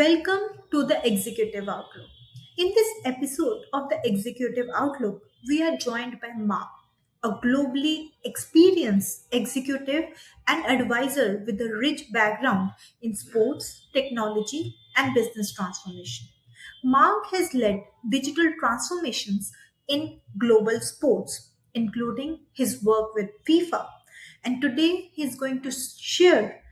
Welcome to the Executive Outlook. In this episode of the Executive Outlook, we are joined by Mark, a globally experienced executive and advisor with a rich background in sports, technology, and business transformation. Mark has led digital transformations in global sports, including his work with FIFA. And today he's going to share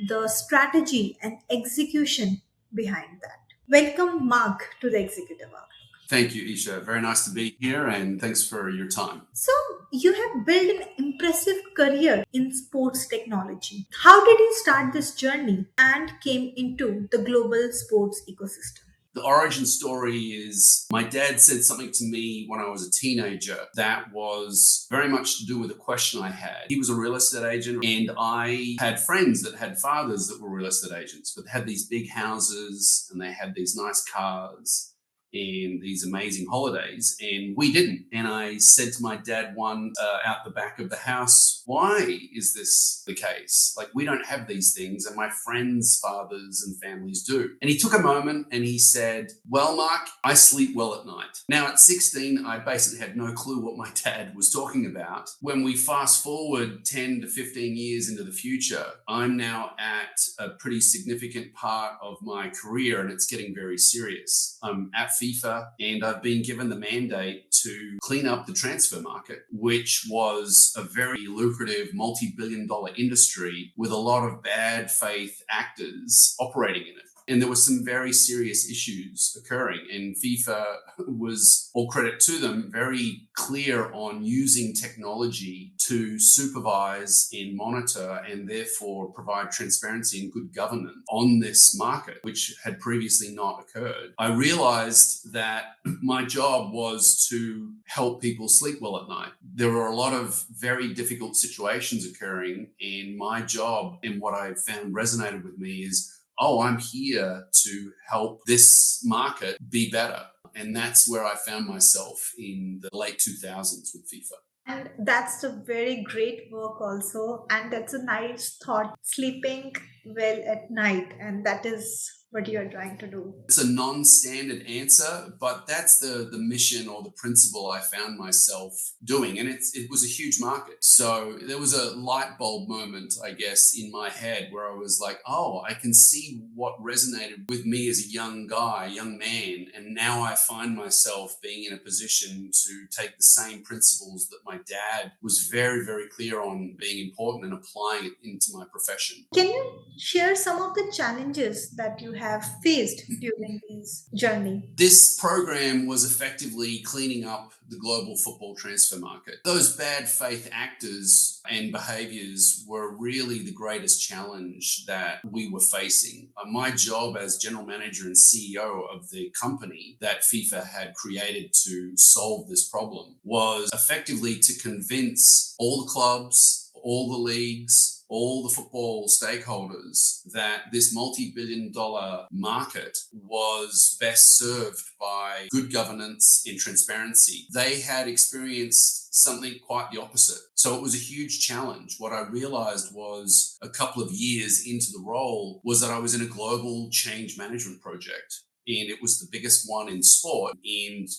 the strategy and execution behind that. Welcome, Mark, to the Executive Hour. Thank you, Isha. Very nice to be here, and thanks for your time. So, you have built an impressive career in sports technology. How did you start this journey and came into the global sports ecosystem? The origin story is my dad said something to me when I was a teenager that was very much to do with a question I had. He was a real estate agent, and I had friends that had fathers that were real estate agents, but they had these big houses and they had these nice cars and these amazing holidays, and we didn't. And I said to my dad out the back of the house, why is this the case? Like, we don't have these things, and my friends' fathers and families do. And he took a moment and he said, well, Mark, I sleep well at night. Now, at 16, I basically had no clue what my dad was talking about. When we fast forward 10 to 15 years into the future, I'm now at a pretty significant part of my career, and it's getting very serious. I'm at FIFA, and I've been given the mandate to clean up the transfer market, which was a very lucrative multi-billion-dollar industry with a lot of bad faith actors operating in it. And there were some very serious issues occurring. And FIFA was, all credit to them, very clear on using technology to supervise and monitor and therefore provide transparency and good governance on this market, which had previously not occurred. I realized that my job was to help people sleep well at night. There were a lot of very difficult situations occurring, and my job and what I found resonated with me is, I'm here to help this market be better. And that's where I found myself in the late 2000s with FIFA. And that's a very great work, also. And that's a nice thought, sleeping well at night. And that is what you're trying to do. It's a non-standard answer, but that's the mission or the principle I found myself doing. And it was a huge market. So there was a light bulb moment, I guess, in my head where I was like, I can see what resonated with me as a young guy, young man. And now I find myself being in a position to take the same principles that my dad was very, very clear on being important and applying it into my profession. Can you share some of the challenges that you have faced during this journey? This program was effectively cleaning up the global football transfer market. Those bad faith actors and behaviors were really the greatest challenge that we were facing. My job as general manager and CEO of the company that FIFA had created to solve this problem was effectively to convince all the clubs, all the leagues, all the football stakeholders that this multi-billion-dollar market was best served by good governance and transparency. They had experienced something quite the opposite. So it was a huge challenge. What I realized was a couple of years into the role was that I was in a global change management project. And it was the biggest one in sport. And,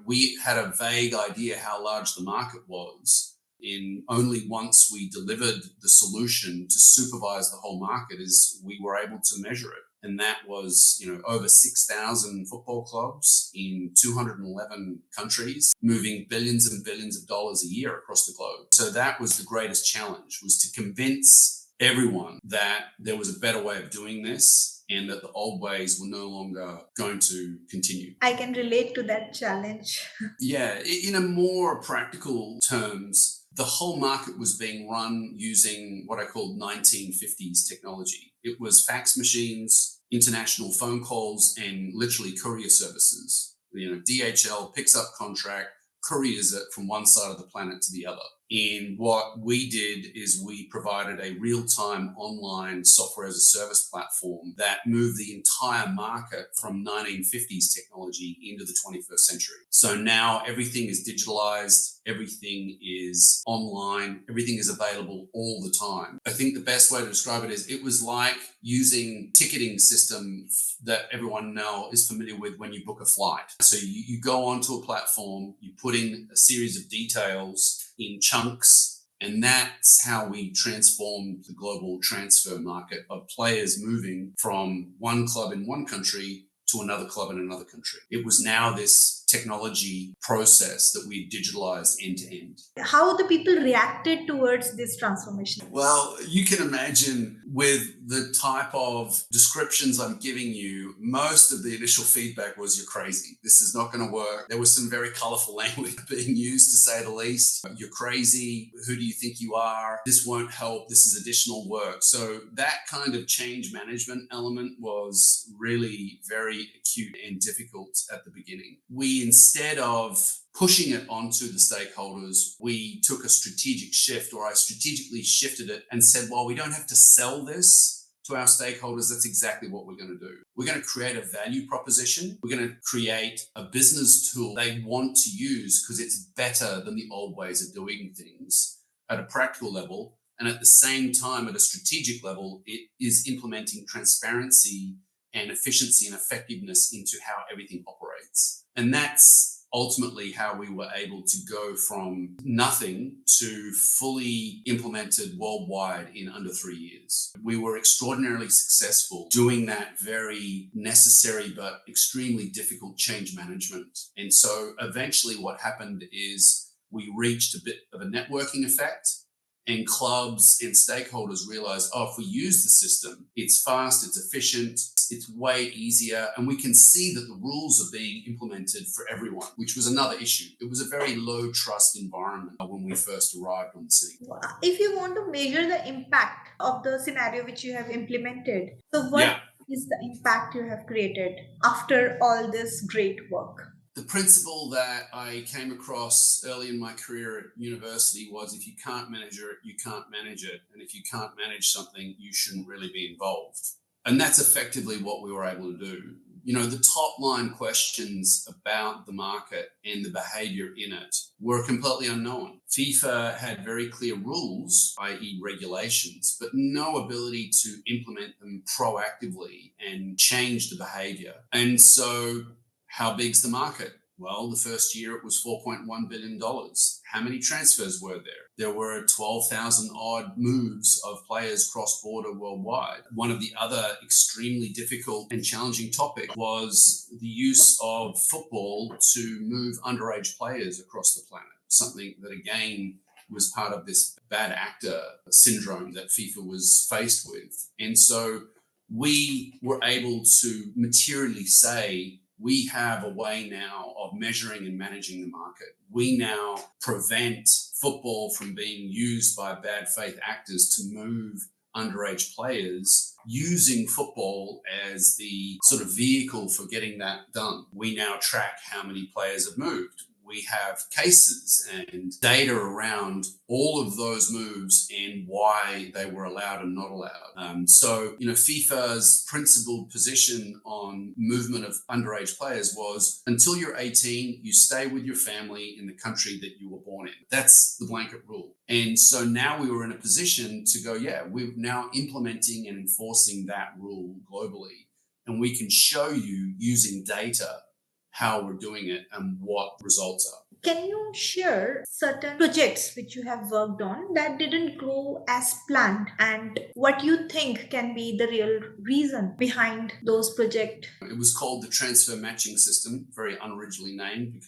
we had a vague idea how large the market was. And only once we delivered the solution to supervise the whole market is we were able to measure it. And that was, over 6,000 football clubs in 211 countries, moving billions and billions of dollars a year across the globe. So that was the greatest challenge, was to convince everyone that there was a better way of doing this and that the old ways were no longer going to continue. I can relate to that challenge. Yeah, in a more practical terms, the whole market was being run using what I called 1950s technology. It was fax machines, international phone calls, and literally courier services. DHL picks up contract, couriers it from one side of the planet to the other. And what we did is we provided a real-time online software as a service platform that moved the entire market from 1950s technology into the 21st century. So now everything is digitalized, everything is online, everything is available all the time. I think the best way to describe it is it was like using ticketing system that everyone now is familiar with when you book a flight. So you go onto a platform, you put in a series of details in chunks, and that's how we transformed the global transfer market of players moving from one club in one country to another club in another country. It was now this technology process that we digitalized end to end. How the people reacted towards this transformation? Well, you can imagine with the type of descriptions I'm giving you, most of the initial feedback was, you're crazy. This is not going to work. There was some very colorful language being used, to say the least. You're crazy. Who do you think you are? This won't help. This is additional work. So that kind of change management element was really very acute and difficult at the beginning. We, instead of pushing it onto the stakeholders, we took a strategic shift, or I strategically shifted it and said, well, we don't have to sell this to our stakeholders. That's exactly what we're going to do. We're going to create a value proposition. We're going to create a business tool they want to use because it's better than the old ways of doing things at a practical level. And at the same time, at a strategic level, it is implementing transparency and efficiency and effectiveness into how everything operates. And that's ultimately how we were able to go from nothing to fully implemented worldwide in under 3 years. We were extraordinarily successful doing that very necessary but extremely difficult change management. And so eventually what happened is we reached a bit of a networking effect, and clubs and stakeholders realized, oh, if we use the system, it's fast, it's efficient, it's way easier, and we can see that the rules are being implemented for everyone, which was another issue. It was a very low trust environment when we first arrived on the scene. If you want to measure the impact of the scenario which you have implemented, so what Yeah. is the impact you have created after all this great work? The principle that I came across early in my career at university was, if you can't measure it, you can't manage it. And if you can't manage something, you shouldn't really be involved. And that's effectively what we were able to do. You know, the top line questions about the market and the behavior in it were completely unknown. FIFA had very clear rules, i.e. regulations, but no ability to implement them proactively and change the behavior. And so how big's the market? Well, the first year it was $4.1 billion. How many transfers were there? There were 12,000 odd moves of players cross-border worldwide. One of the other extremely difficult and challenging topics was the use of football to move underage players across the planet, something that, again, was part of this bad actor syndrome that FIFA was faced with. And so we were able to materially say, we have a way now of measuring and managing the market. We now prevent football from being used by bad faith actors to move underage players, using football as the sort of vehicle for getting that done. We now track how many players have moved. We have cases and data around all of those moves and why they were allowed and not allowed. So, you know, FIFA's principled position on movement of underage players was, until you're 18, you stay with your family in the country that you were born in. That's the blanket rule. And so now we were in a position to go, yeah, we're now implementing and enforcing that rule globally. And we can show you using data how we're doing it and what results are. Can you share certain projects which you have worked on that didn't go as planned, and what you think can be the real reason behind those projects? It was called the transfer matching system, very unoriginally named,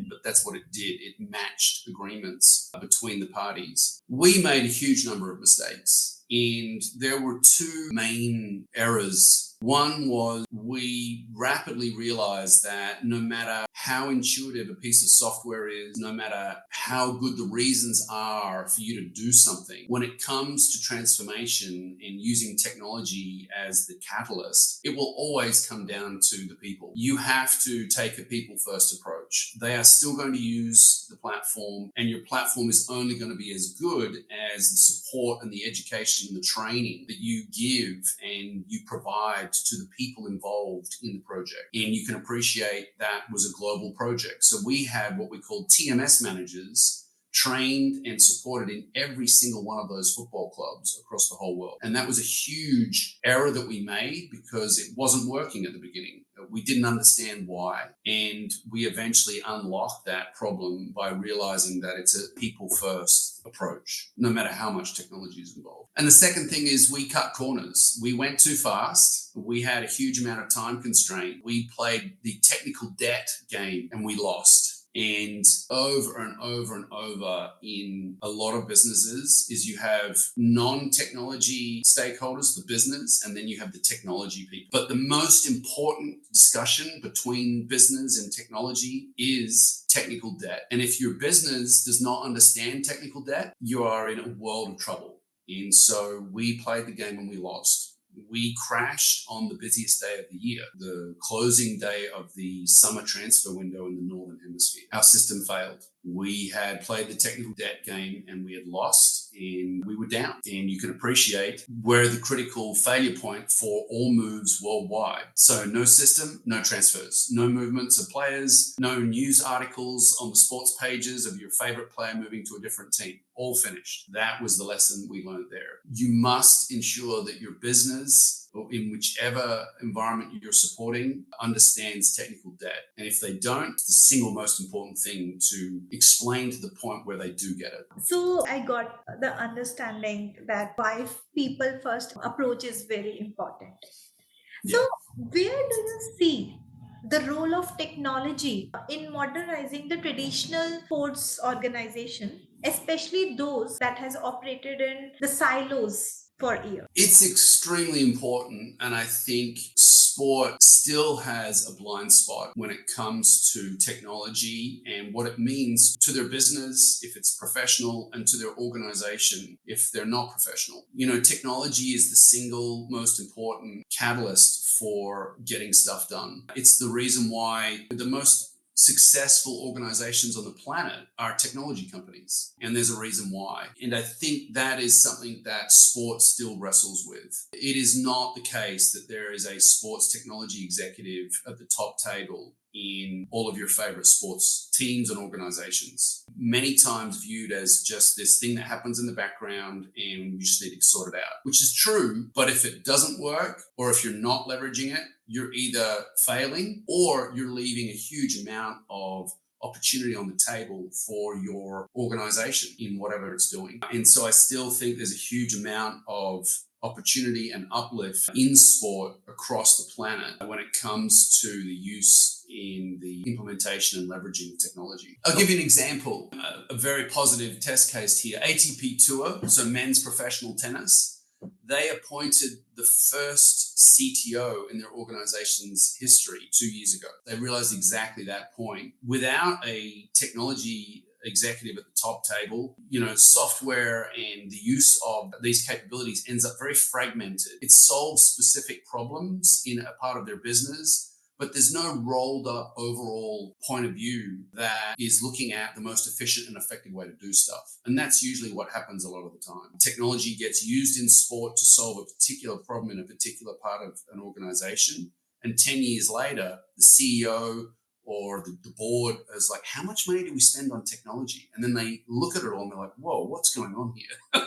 but that's what it did. It matched agreements between the parties. We made a huge number of mistakes, and there were two main errors. One was we rapidly realized that no matter how intuitive a piece of software is, no matter how good the reasons are for you to do something, when it comes to transformation and using technology as the catalyst, it will always come down to the people. You have to take a people first approach. approach. They are still going to use the platform, and your platform is only going to be as good as the support and the education and the training that you give and you provide to the people involved in the project. And you can appreciate that was a global project. So we had what we called TMS managers trained and supported in every single one of those football clubs across the whole world. And that was a huge error that we made because it wasn't working at the beginning. We didn't understand why. And we eventually unlocked that problem by realizing that it's a people first approach, no matter how much technology is involved. And the second thing is we cut corners. We went too fast. We had a huge amount of time constraint. We played the technical debt game and we lost. And over and over and over in a lot of businesses is you have non-technology stakeholders, the business, and then you have the technology people. But the most important discussion between business and technology is technical debt. And if your business does not understand technical debt, you are in a world of trouble. And so we played the game and we lost. We crashed on the busiest day of the year, the closing day of the summer transfer window in the Northern Hemisphere. Our system failed. We had played the technical debt game and we had lost and we were down. And you can appreciate where the critical failure point for all moves worldwide. So no system, no transfers, no movements of players, no news articles on the sports pages of your favorite player moving to a different team. All finished. That was the lesson we learned there. You must ensure that your business, or in whichever environment you're supporting, understands technical debt. And if they don't, it's the single most important thing to explain to the point where they do get it. So I got the understanding that why people first approach is very important. So, Yeah. where do you see the role of technology in modernizing the traditional sports organization, especially those that has operated in the silos for years? It's extremely important. And I think sport still has a blind spot when it comes to technology and what it means to their business if it's professional and to their organization if they're not professional. You know, technology is the single most important catalyst for getting stuff done. It's the reason why the most successful organizations on the planet are technology companies. And there's a reason why. And I think that is something that sports still wrestles with. It is not the case that there is a sports technology executive at the top table in all of your favorite sports teams and organizations, many times viewed as just this thing that happens in the background and you just need to sort it out, which is true. But if it doesn't work, or if you're not leveraging it, you're either failing or you're leaving a huge amount of opportunity on the table for your organization in whatever it's doing. And so I still think there's a huge amount of opportunity and uplift in sport across the planet when it comes to the use in the implementation and leveraging of technology. I'll give you an example, a very positive test case here. ATP Tour, so men's professional tennis, they appointed the first CTO in their organization's history 2 years ago. They realized exactly that point. Without a technology executive at the top table, you know, software and the use of these capabilities ends up very fragmented. It solves specific problems in a part of their business, but there's no rolled up overall point of view that is looking at the most efficient and effective way to do stuff. And that's usually what happens a lot of the time. Technology gets used in sport to solve a particular problem in a particular part of an organization. And 10 years later, the CEO or the board is like, how much money do we spend on technology? And then they look at it all and they're like, whoa, what's going on here?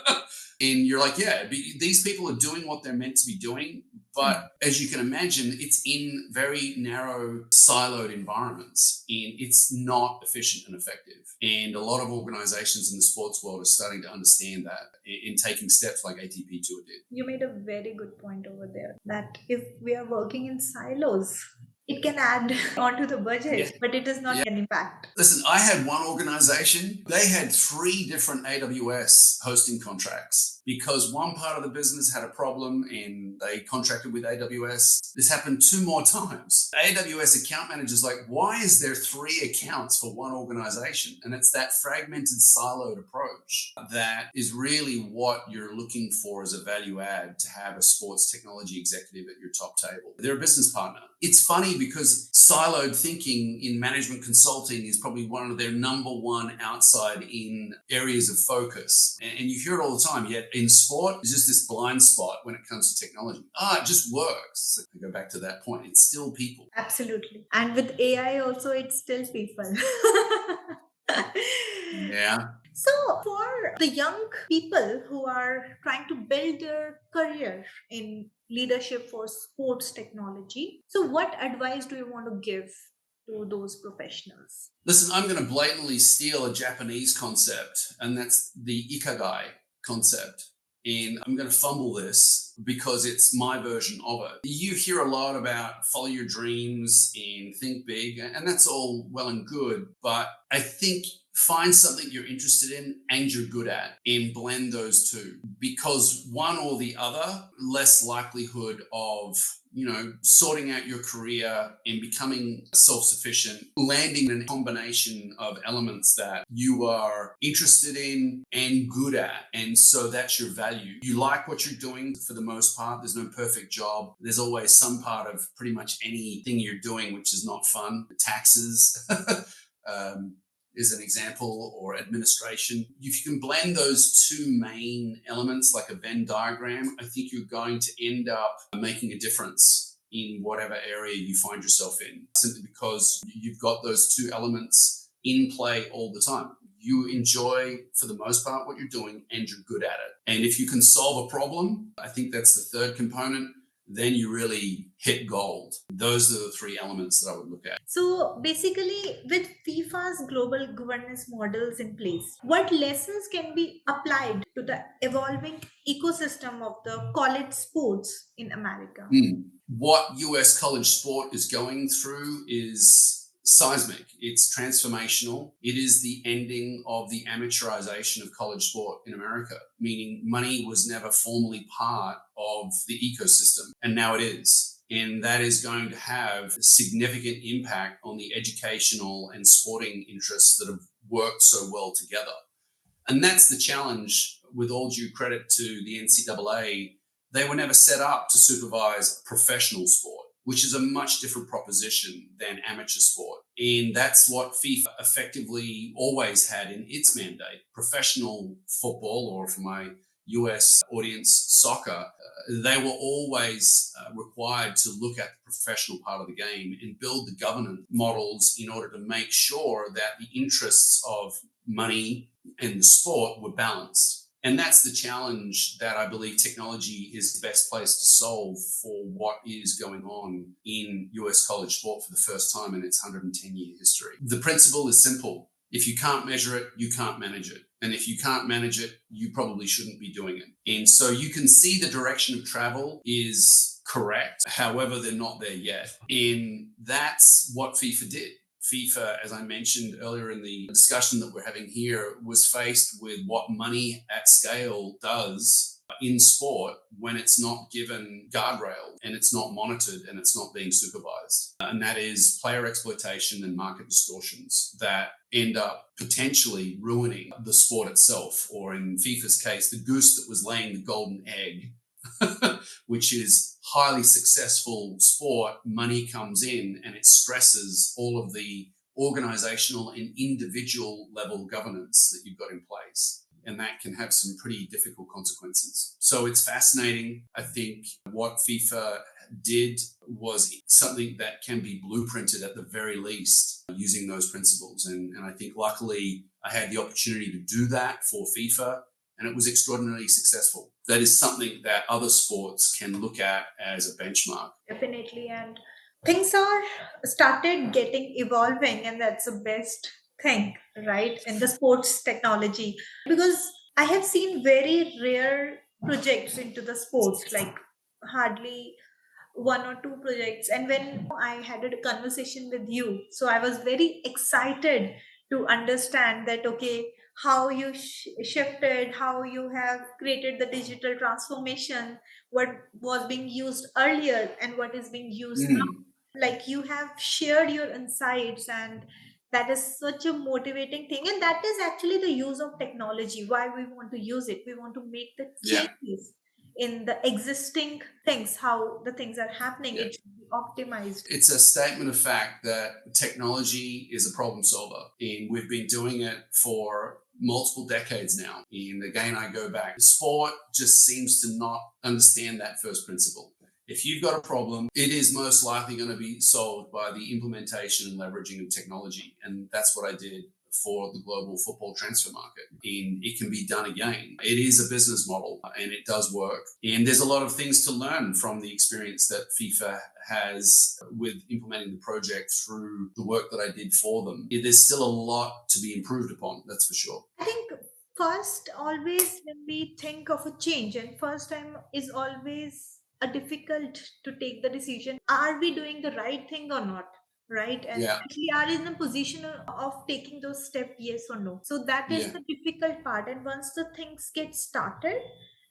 And you're like, yeah, these people are doing what they're meant to be doing. But as you can imagine, it's in very narrow, siloed environments, and it's not efficient and effective. And a lot of organizations in the sports world are starting to understand that and taking steps like ATP Tour did. You made a very good point over there that if we are working in silos, it can add onto the budget, Yeah. but it does not Yeah. get impact. Listen, I had one organization, they had 3 different AWS hosting contracts because one part of the business had a problem and they contracted with AWS. This happened 2 more times. The AWS account manager's like, why is there 3 accounts for one organization? And it's that fragmented, siloed approach that is really what you're looking for as a value add to have a sports technology executive at your top table. They're a business partner. It's funny funny because siloed thinking in management consulting is probably one of their number one outside in areas of focus. And you hear it all the time. Yet in sport, there's just this blind spot when it comes to technology. It just works. So to go back to that point, it's still people. Absolutely. And with AI also, it's still people. Yeah. So, for the young people who are trying to build their career in leadership for sports technology, so what advice do you want to give to those professionals? Listen, I'm going to blatantly steal a Japanese concept, and that's the ikigai concept. And I'm going to fumble this because it's my version of it. You hear a lot about follow your dreams and think big, and that's all well and good. But I think find something you're interested in and you're good at and blend those two, because one or the other, less likelihood of sorting out your career and becoming self-sufficient, landing in a combination of elements that you are interested in and good at. And so that's your value. You like what you're doing for the most part. There's no perfect job. There's always some part of pretty much anything you're doing which is not fun. Taxes. Is an example, or administration. If you can blend those two main elements like a Venn diagram, I think you're going to end up making a difference in whatever area you find yourself in, simply because you've got those two elements in play all the time. You enjoy, for the most part, what you're doing and you're good at it. And if you can solve a problem, I think that's the third component, then you really hit gold. Those are the three elements that I would look at. So basically, with FIFA's global governance models in place, what lessons can be applied to the evolving ecosystem of the college sports in America? What US college sport is going through is seismic. It's transformational. It is the ending of the amateurization of college sport in America, meaning money was never formally part of the ecosystem, and now it is. And that is going to have a significant impact on the educational and sporting interests that have worked so well together. And that's the challenge, with all due credit to the NCAA. They were never set up to supervise professional sport, which is a much different proposition than amateur sport. And that's what FIFA effectively always had in its mandate. Professional football, or for my US audience, soccer, they were always required to look at the professional part of the game and build the governance models in order to make sure that the interests of money and the sport were balanced. And that's the challenge that I believe technology is the best place to solve for what is going on in US college sport for the first time in its 110-year history. The principle is simple. If you can't measure it, you can't manage it. And if you can't manage it, you probably shouldn't be doing it. And so you can see the direction of travel is correct. However, they're not there yet. And that's what FIFA did. FIFA, as I mentioned earlier in the discussion that we're having here, was faced with what money at scale does in sport when it's not given guardrail and it's not monitored and it's not being supervised. And that is player exploitation and market distortions that end up potentially ruining the sport itself, or in FIFA's case, the goose that was laying the golden egg, which is highly successful sport. Money comes in and it stresses all of the organizational and individual level governance that you've got in place. And that can have some pretty difficult consequences. So it's fascinating. I think what FIFA did was something that can be blueprinted at the very least using those principles. And I think luckily I had the opportunity to do that for FIFA, and it was extraordinarily successful. That is something that other sports can look at as a benchmark. Definitely. And things are started getting evolving, and that's the best thing, right, in the sports technology, because I have seen very rare projects into the sports, like hardly one or two projects. And when I had a conversation with you, so I was very excited to understand that, okay, how you shifted, how you have created the digital transformation, what was being used earlier and what is being used now. Mm, Like, you have shared your insights, and that is such a motivating thing. And that is actually the use of technology, why we want to use it. We want to make the yeah, changes in the existing things, how the things are happening. yeah. It should be optimized. It's a statement of fact that technology is a problem solver, and we've been doing it for multiple decades now. And again, I go back, sport just seems to not understand that first principle. If you've got a problem, it is most likely going to be solved by the implementation and leveraging of technology. And that's what I did for the global football transfer market. And it can be done again. It is a business model and it does work. And there's a lot of things to learn from the experience that FIFA has with implementing the project through the work that I did for them. There's still a lot to be improved upon, that's for sure. I think first, always when we think of a change, and first time is always a difficult to take the decision. Are we doing the right thing or not? Right, and Yeah, we are in a position of taking those steps, yes or no. So that is yeah. the difficult part. And once the things get started,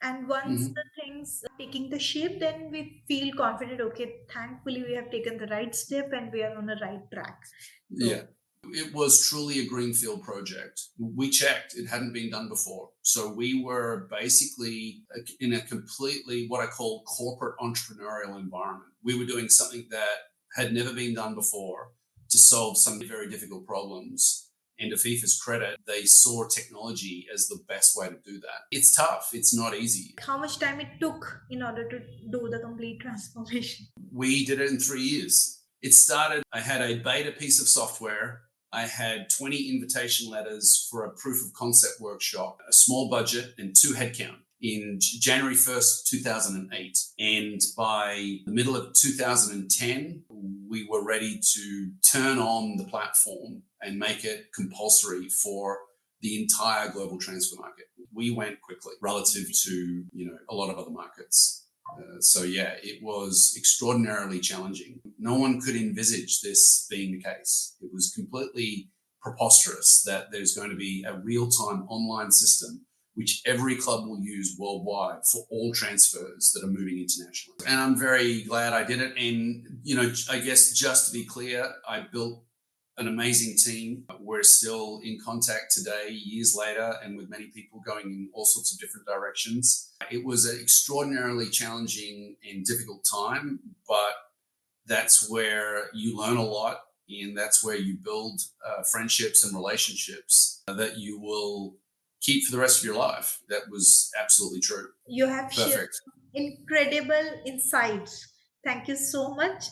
and once the Mhm. things are taking the shape, then we feel confident. Okay, thankfully we have taken the right step and we are on the right track. So Yeah. It was truly a greenfield project. We checked, it hadn't been done before. So we were basically in a completely what I call corporate entrepreneurial environment. We were doing something that had never been done before to solve some very difficult problems. And to FIFA's credit, they saw technology as the best way to do that. It's tough, it's not easy. how much time it took in order to do the complete transformation? We did it in 3 years. It started, I had a beta piece of software. I had 20 invitation letters for a proof of concept workshop, a small budget, and 2 headcount in January 1st, 2008. And by the middle of 2010, we were ready to turn on the platform and make it compulsory for the entire global transfer market. We went quickly relative to, a lot of other markets. So yeah, it was extraordinarily challenging. No one could envisage this being the case. It was completely preposterous that there's going to be a real-time online system which every club will use worldwide for all transfers that are moving internationally. And I'm very glad I did it. And, I guess just to be clear, I built an amazing team. We're still in contact today, years later, and with many people going in all sorts of different directions. It was an extraordinarily challenging and difficult time, but that's where you learn a lot, and that's where you build friendships and relationships that you will keep for the rest of your life. That was absolutely true. You have shared Perfect. incredible insights. Thank you so much.